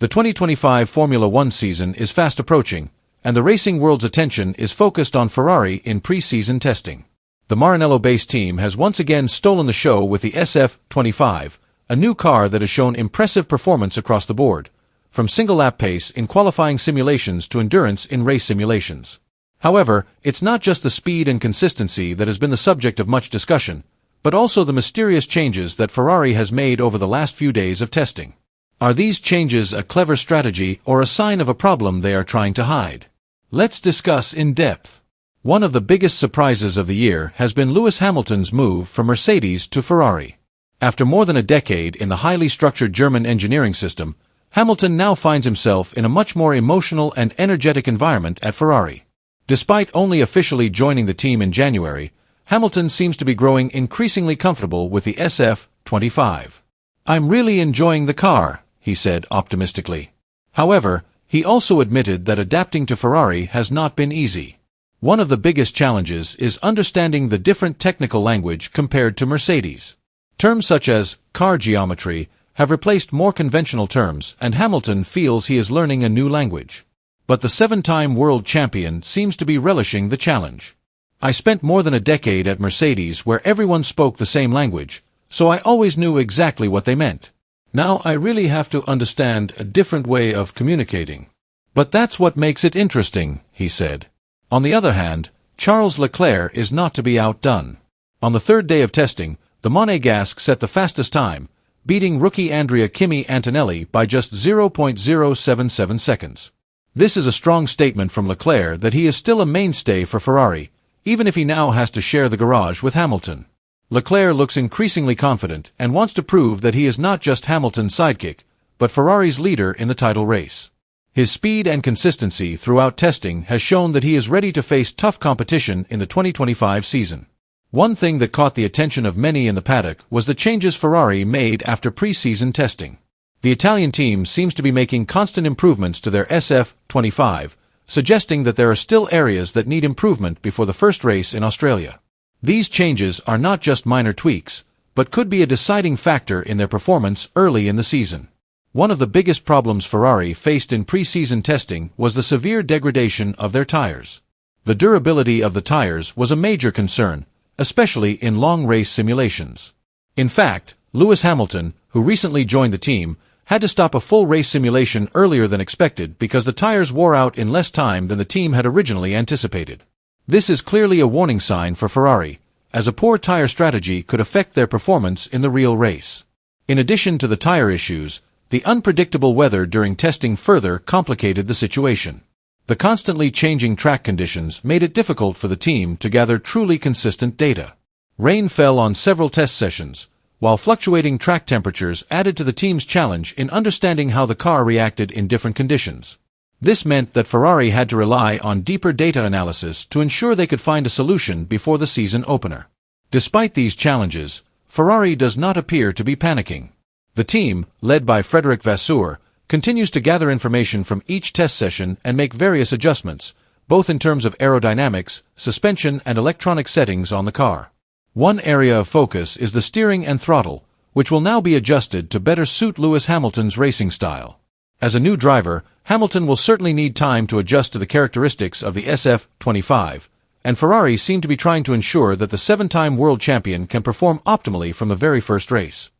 The 2025 Formula One season is fast approaching, and the racing world's attention is focused on Ferrari in pre-season testing. The Maranello-based team has once again stolen the show with the SF-25, a new car that has shown impressive performance across the board, from single-lap pace in qualifying simulations to endurance in race simulations. However, it's not just the speed and consistency that has been the subject of much discussion, but also the mysterious changes that Ferrari has made over the last few days of testing. Are these changes a clever strategy or a sign of a problem they are trying to hide? Let's discuss in depth. One of the biggest surprises of the year has been Lewis Hamilton's move from Mercedes to Ferrari. After more than a decade in the highly structured German engineering system, Hamilton now finds himself in a much more emotional and energetic environment at Ferrari. Despite only officially joining the team in January, Hamilton seems to be growing increasingly comfortable with the SF-25. "I'm really enjoying the car," he said optimistically. However, he also admitted that adapting to Ferrari has not been easy. One of the biggest challenges is understanding the different technical language compared to Mercedes. Terms such as car geometry have replaced more conventional terms, and Hamilton feels he is learning a new language. But the seven-time world champion seems to be relishing the challenge. "I spent more than a decade at Mercedes where everyone spoke the same language, so I always knew exactly what they meant. Now I really have to understand a different way of communicating. But that's what makes it interesting," he said. On the other hand, Charles Leclerc is not to be outdone. On the third day of testing, the Monegasque set the fastest time, beating rookie Andrea Kimi Antonelli by just 0.077 seconds. This is a strong statement from Leclerc that he is still a mainstay for Ferrari, even if he now has to share the garage with Hamilton. Leclerc looks increasingly confident and wants to prove that he is not just Hamilton's sidekick, but Ferrari's leader in the title race. His speed and consistency throughout testing has shown that he is ready to face tough competition in the 2025 season. One thing that caught the attention of many in the paddock was the changes Ferrari made after pre-season testing. The Italian team seems to be making constant improvements to their SF-25, suggesting that there are still areas that need improvement before the first race in Australia. These changes are not just minor tweaks, but could be a deciding factor in their performance early in the season. One of the biggest problems Ferrari faced in pre-season testing was the severe degradation of their tires. The durability of the tires was a major concern, especially in long race simulations. In fact, Lewis Hamilton, who recently joined the team, had to stop a full race simulation earlier than expected because the tires wore out in less time than the team had originally anticipated. This is clearly a warning sign for Ferrari, as a poor tire strategy could affect their performance in the real race. In addition to the tire issues, the unpredictable weather during testing further complicated the situation. The constantly changing track conditions made it difficult for the team to gather truly consistent data. Rain fell on several test sessions, while fluctuating track temperatures added to the team's challenge in understanding how the car reacted in different conditions. This meant that Ferrari had to rely on deeper data analysis to ensure they could find a solution before the season opener. Despite these challenges, Ferrari does not appear to be panicking. The team, led by Frédéric Vasseur, continues to gather information from each test session and make various adjustments, both in terms of aerodynamics, suspension, and electronic settings on the car. One area of focus is the steering and throttle, which will now be adjusted to better suit Lewis Hamilton's racing style. As a new driver, Hamilton will certainly need time to adjust to the characteristics of the SF-25, and Ferrari seem to be trying to ensure that the seven-time world champion can perform optimally from the very first race.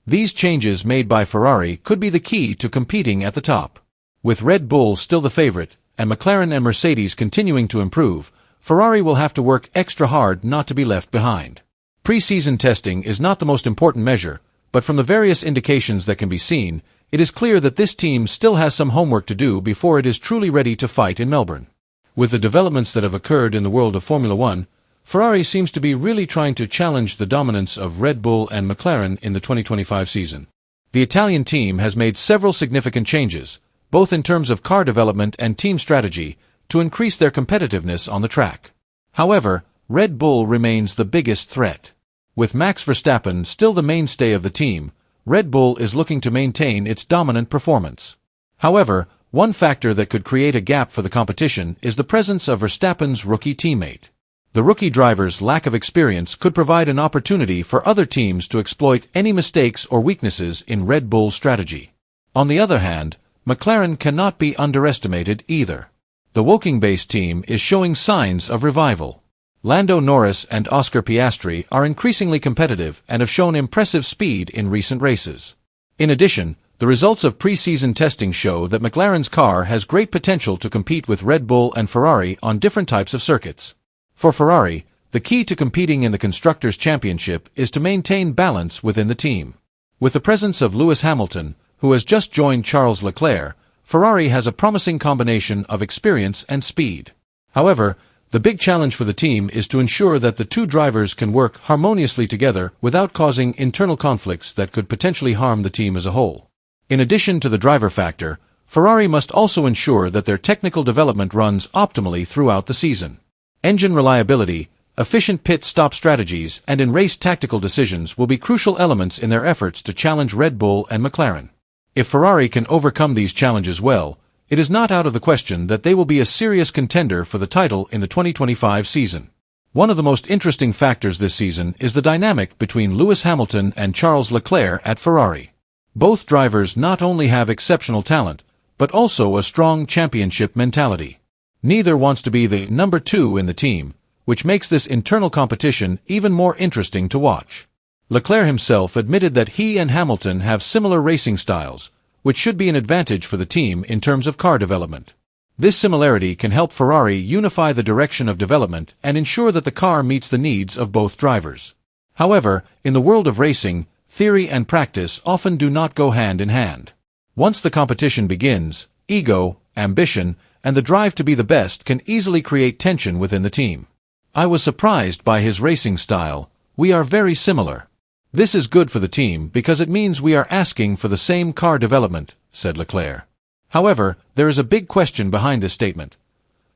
These changes made by Ferrari could be the key to competing at the top. With Red Bull still the favorite, and McLaren and Mercedes continuing to improve, Ferrari will have to work extra hard not to be left behind. Pre-season testing is not the most important measure, but from the various indications that can be seen, it is clear that this team still has some homework to do before it is truly ready to fight in Melbourne. With the developments that have occurred in the world of Formula One, Ferrari seems to be really trying to challenge the dominance of Red Bull and McLaren in the 2025 season. The Italian team has made several significant changes, both in terms of car development and team strategy, to increase their competitiveness on the track. However, Red Bull remains the biggest threat. With Max Verstappen still the mainstay of the team, Red Bull is looking to maintain its dominant performance. However, one factor that could create a gap for the competition is the presence of Verstappen's rookie teammate. The rookie driver's lack of experience could provide an opportunity for other teams to exploit any mistakes or weaknesses in Red Bull's strategy. On the other hand, McLaren cannot be underestimated either. The Woking-based team is showing signs of revival. Lando Norris and Oscar Piastri are increasingly competitive and have shown impressive speed in recent races. In addition, the results of pre-season testing show that McLaren's car has great potential to compete with Red Bull and Ferrari on different types of circuits. For Ferrari, the key to competing in the Constructors' Championship is to maintain balance within the team. With the presence of Lewis Hamilton, who has just joined Charles Leclerc, Ferrari has a promising combination of experience and speed. However, the big challenge for the team is to ensure that the two drivers can work harmoniously together without causing internal conflicts that could potentially harm the team as a whole. In addition to the driver factor, Ferrari must also ensure that their technical development runs optimally throughout the season. Engine reliability, efficient pit stop strategies, and in-race tactical decisions will be crucial elements in their efforts to challenge Red Bull and McLaren. If Ferrari can overcome these challenges well, it is not out of the question that they will be a serious contender for the title in the 2025 season. One of the most interesting factors this season is the dynamic between Lewis Hamilton and Charles Leclerc at Ferrari. Both drivers not only have exceptional talent, but also a strong championship mentality. Neither wants to be the number two in the team, which makes this internal competition even more interesting to watch. Leclerc himself admitted that he and Hamilton have similar racing styles, which should be an advantage for the team in terms of car development. This similarity can help Ferrari unify the direction of development and ensure that the car meets the needs of both drivers. However, in the world of racing, theory and practice often do not go hand in hand. Once the competition begins, ego, ambition, and the drive to be the best can easily create tension within the team. I was surprised by his racing style. We are very similar. This is good for the team because it means we are asking for the same car development, said Leclerc. However, there is a big question behind this statement.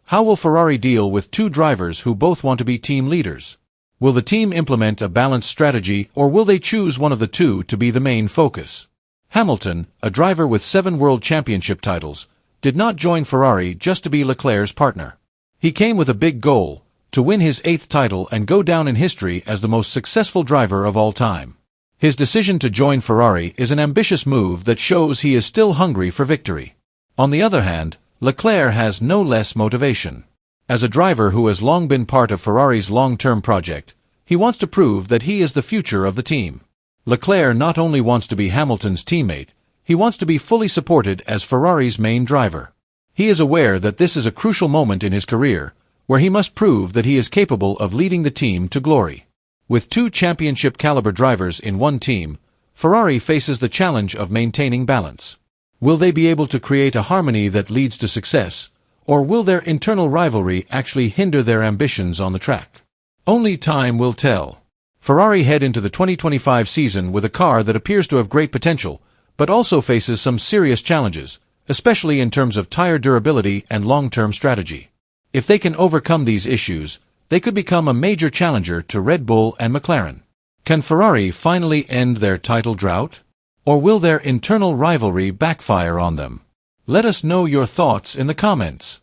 How will Ferrari deal with two drivers who both want to be team leaders? Will the team implement a balanced strategy, or will they choose one of the two to be the main focus? Hamilton, a driver with 7 World Championship titles, did not join Ferrari just to be Leclerc's partner. He came with a big goal: to win his 8th title and go down in history as the most successful driver of all time. His decision to join Ferrari is an ambitious move that shows he is still hungry for victory. On the other hand, Leclerc has no less motivation. As a driver who has long been part of Ferrari's long-term project, he wants to prove that he is the future of the team. Leclerc not only wants to be Hamilton's teammate, he wants to be fully supported as Ferrari's main driver. He is aware that this is a crucial moment in his career, where he must prove that he is capable of leading the team to glory. With 2 championship-caliber drivers in one team, Ferrari faces the challenge of maintaining balance. Will they be able to create a harmony that leads to success, or will their internal rivalry actually hinder their ambitions on the track? Only time will tell. Ferrari head into the 2025 season with a car that appears to have great potential, but also faces some serious challenges, especially in terms of tire durability and long-term strategy. If they can overcome these issues, they could become a major challenger to Red Bull and McLaren. Can Ferrari finally end their title drought? Or will their internal rivalry backfire on them? Let us know your thoughts in the comments.